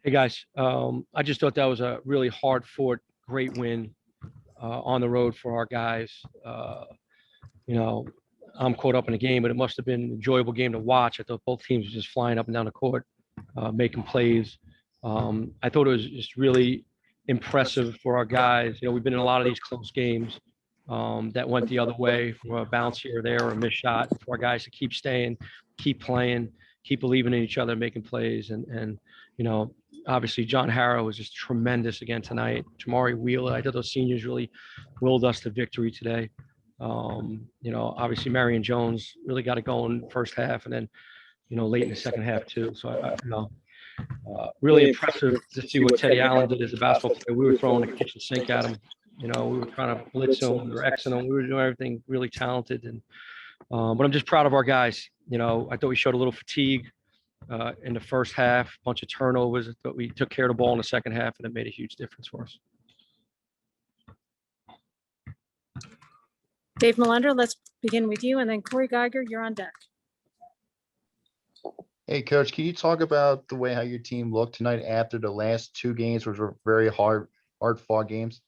Hey guys, I just thought that was a really hard-fought, great win on the road for our guys. You know, I'm caught up in the game, but it must have been an enjoyable game to watch. I thought both teams were just flying up and down the court, making plays. I thought it was just really impressive for our guys. We've been in a lot of these close games that went the other way from a bounce here or there or a missed shot. For our guys to keep staying, keep playing, keep believing in each other, making plays, and obviously John Harrow was just tremendous again tonight. Jamari Wheeler, I thought those seniors really willed us to victory today. Obviously Marion Jones really got it going first half, and then late in the second half too. So really impressive to see what Teddy Allen did as a basketball player. We were throwing the kitchen sink at him. We were trying to blitz him, we were Xing him, we were doing everything really talented. And but I'm just proud of our guys. I thought we showed a little fatigue in the first half, a bunch of turnovers, but we took care of the ball in the second half, and it made a huge difference for us. Dave Melander, let's begin with you, and then Corey Geiger, you're on deck. Hey, Coach, can you talk about the way how your team looked tonight after the last two games, which were very hard-fought games?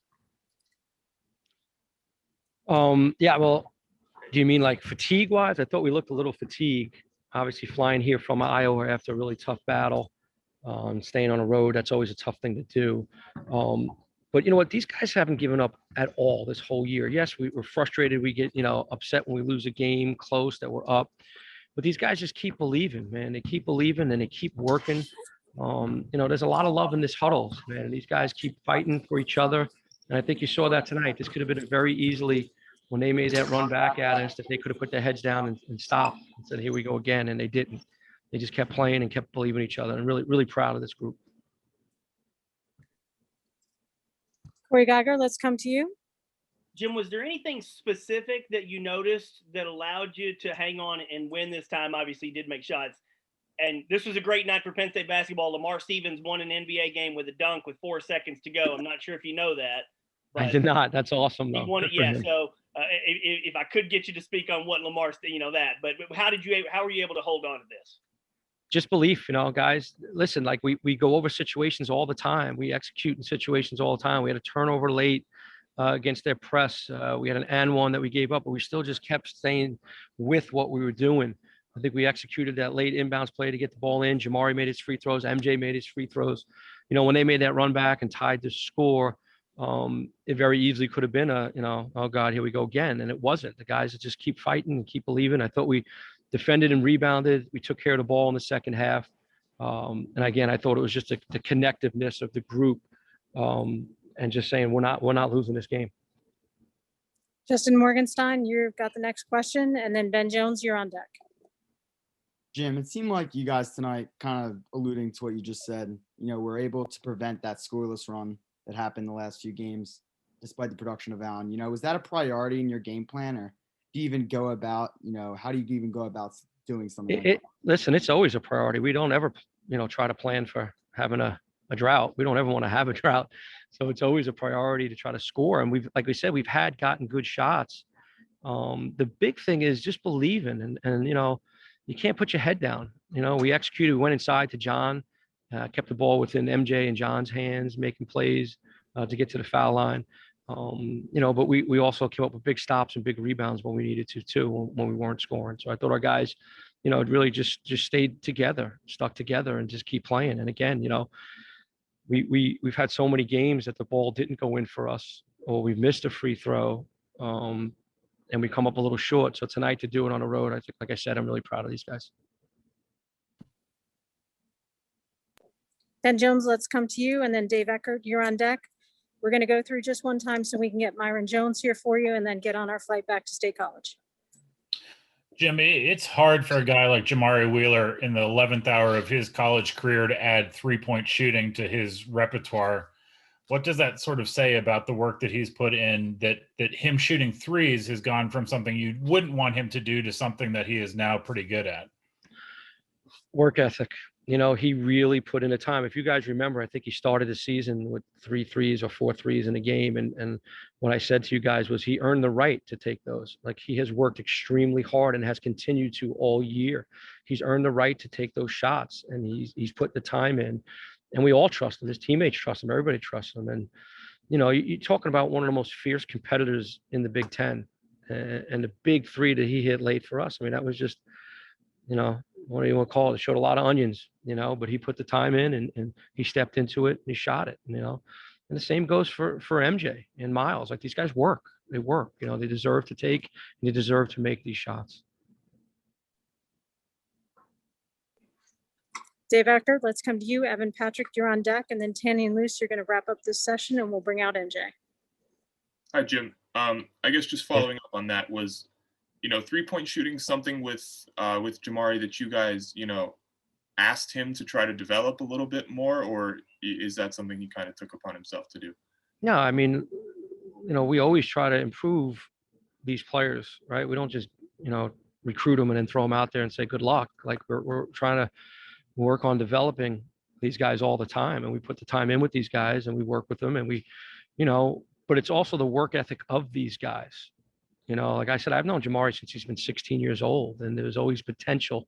Yeah, well, do you mean like fatigue-wise? I thought we looked a little fatigued. Obviously, flying here from Iowa after a really tough battle, staying on the road, that's always a tough thing to do. But you know what? These guys haven't given up at all this whole year. Yes, we're frustrated. We get, upset when we lose a game close that we're up. But these guys just keep believing, man. They keep believing and they keep working. There's a lot of love in this huddle, man. These guys keep fighting for each other. And I think you saw that tonight. This could have been a very easily, when they made that run back at us, that they could have put their heads down and stopped and said, here we go again. And they didn't. They just kept playing and kept believing each other. And really, really proud of this group. Corey Geiger, let's come to you. Jim, was there anything specific that you noticed that allowed you to hang on and win this time? Obviously, you did make shots. And this was a great night for Penn State basketball. Lamar Stevens won an NBA game with a dunk with 4 seconds to go. I'm not sure if you know that. I did not. That's awesome, though. He won it, yeah. So if I could get you to speak on what Lamar, that. But how were you able to hold on to this? Just belief, guys. Listen, like we go over situations all the time. We execute in situations all the time. We had a turnover late against their press. We had an and one that we gave up, but we still just kept staying with what we were doing. I think we executed that late inbounds play to get the ball in. Jamari made his free throws. MJ made his free throws. When they made that run back and tied the score, it very easily could have been oh God, here we go again. And it wasn't. The guys that just keep fighting and keep believing. I thought we defended and rebounded. We took care of the ball in the second half. And again, I thought it was just the connectiveness of the group and just saying we're not losing this game. Justin Morgenstein, you've got the next question. And then Ben Jones, you're on deck. Jim, it seemed like you guys tonight, kind of alluding to what you just said, were able to prevent that scoreless run that happened the last few games, despite the production of Allen. Was that a priority in your game plan, or do you even go about, how do you even go about doing something? Listen, it's always a priority. We don't ever, try to plan for having a drought. We don't ever want to have a drought. So it's always a priority to try to score. And like we said, we've gotten good shots. The big thing is just believing and you can't put your head down. We executed, we went inside to John, kept the ball within MJ and John's hands, making plays to get to the foul line. But we also came up with big stops and big rebounds when we needed to too, when we weren't scoring. So I thought our guys, really just stayed together, stuck together and just keep playing. And again, we've had so many games that the ball didn't go in for us, or we've missed a free throw. And we come up a little short. So tonight to do it on the road, I think, like I said, I'm really proud of these guys. Ben Jones, let's come to you. And then Dave Eckert, you're on deck. We're going to go through just one time so we can get Myron Jones here for you and then get on our flight back to State College. Jim, it's hard for a guy like Jamari Wheeler in the 11th hour of his college career to add three-point shooting to his repertoire. What does that sort of say about the work that he's put in, that him shooting threes has gone from something you wouldn't want him to do to something that he is now pretty good at? Work ethic. He really put in the time. If you guys remember, I think he started the season with 3 threes or 4 threes in a game. And what I said to you guys was he earned the right to take those. Like, he has worked extremely hard and has continued to all year. He's earned the right to take those shots, and he's put the time in. and we all trust him. His teammates trust him. Everybody trusts him. And, you're talking about one of the most fierce competitors in the Big Ten, and the big three that he hit late for us. I mean, that was just, what do you want to call it? It showed a lot of onions, but he put the time in, and he stepped into it and he shot it, and the same goes for MJ and Miles. Like, these guys work. They work. They deserve to take, and they deserve to make these shots. Dave Eckert, let's come to you. Evan Patrick, you're on deck, and then Tanny and Luce, you're going to wrap up this session, and we'll bring out MJ. Hi, Jim. I guess just following up on that was, 3-point shooting something with Jamari that you guys, asked him to try to develop a little bit more, or is that something he kind of took upon himself to do? No, I mean, we always try to improve these players, right? We don't just, recruit them and then throw them out there and say good luck. Like, we're trying to work on developing these guys all the time, and we put the time in with these guys, and we work with them, and we, but it's also the work ethic of these guys. Like I said, I've known Jamari since he's been 16 years old, and there's always potential.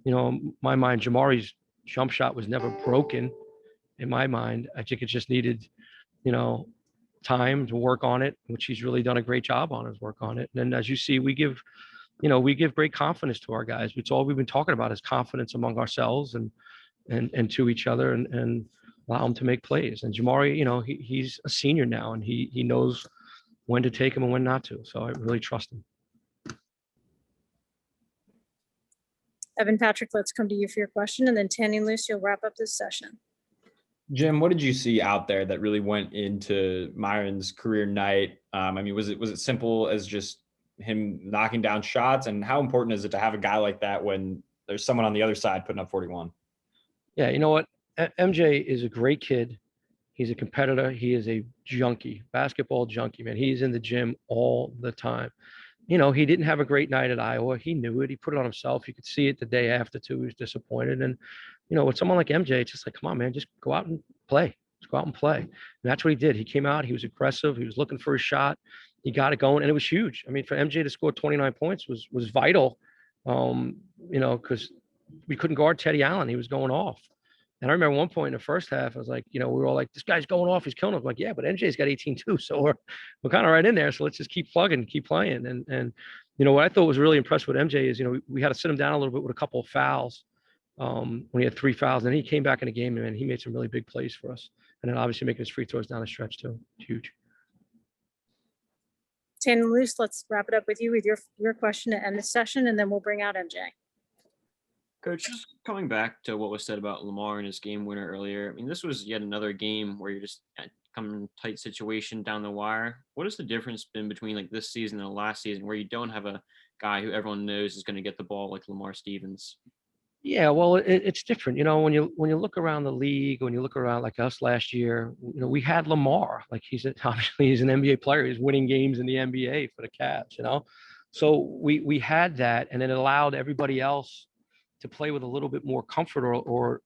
In my mind, Jamari's jump shot was never broken. In my mind, I think it just needed, time to work on it, which he's really done a great job on his work on it. And then, as you see, we give great confidence to our guys. It's all we've been talking about is confidence among ourselves and to each other, and allow them to make plays. And Jamari, he's a senior now, and he knows when to take him and when not to. So I really trust him. Evan Patrick, let's come to you for your question, and then Tanny and Luce, you'll wrap up this session. Jim, what did you see out there that really went into Myron's career night? I mean, was it simple as just him knocking down shots, and how important is it to have a guy like that when there's someone on the other side putting up 41? Yeah, you know what? MJ is a great kid. He's a competitor. He is a junkie, basketball junkie, man. He's in the gym all the time. He didn't have a great night at Iowa. He knew it. He put it on himself. You could see it the day after too. He was disappointed. And, with someone like MJ, it's just like, come on, man, just go out and play. Just go out and play. And that's what he did. He came out. He was aggressive. He was looking for his shot. He got it going, and it was huge. I mean, for MJ to score 29 points was vital, because we couldn't guard Teddy Allen. He was going off. And I remember one point in the first half, I was like, we were all like, this guy's going off. He's killing us. I'm like, yeah, but MJ's got 18 too. So we're kind of right in there. So let's just keep plugging, keep playing. And what I thought was really impressive with MJ is, we had to sit him down a little bit with a couple of fouls when he had 3 fouls. And then he came back in the game, and he made some really big plays for us. And then obviously making his free throws down the stretch too. It's huge. Tanny and Luce, let's wrap it up with you with your question to end the session, and then we'll bring out MJ. Coach, just coming back to what was said about Lamar and his game winner earlier. I mean, this was yet another game where you're just coming tight situation down the wire. What has the difference been between like this season and the last season, where you don't have a guy who everyone knows is going to get the ball like Lamar Stevens? Yeah, well, it's different. When you look around the league, when you look around like us last year, we had Lamar. Like, obviously he's an NBA player. He's winning games in the NBA for the Cavs. So we had that, and it allowed everybody else to play with a little bit more comfort, or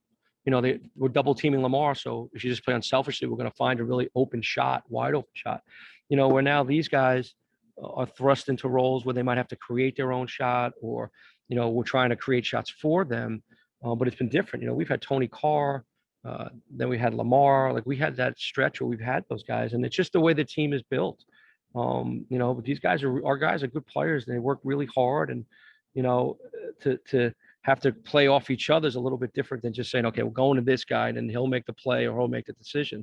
they were double teaming Lamar. So if you just play unselfishly, we're going to find a really open shot, wide open shot. Where now these guys are thrust into roles where they might have to create their own shot, or we're trying to create shots for them. But it's been different. We've had Tony Carr, then we had Lamar. Like, we had that stretch where we've had those guys, and it's just the way the team is built. But these guys our guys are good players, and they work really hard, and to have to play off each other is a little bit different than just saying, okay, we're going to this guy and then he'll make the play or he'll make the decision.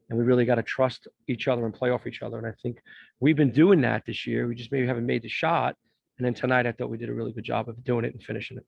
And we really got to trust each other and play off each other. And I think we've been doing that this year. We just maybe haven't made the shot. And then tonight, I thought we did a really good job of doing it and finishing it.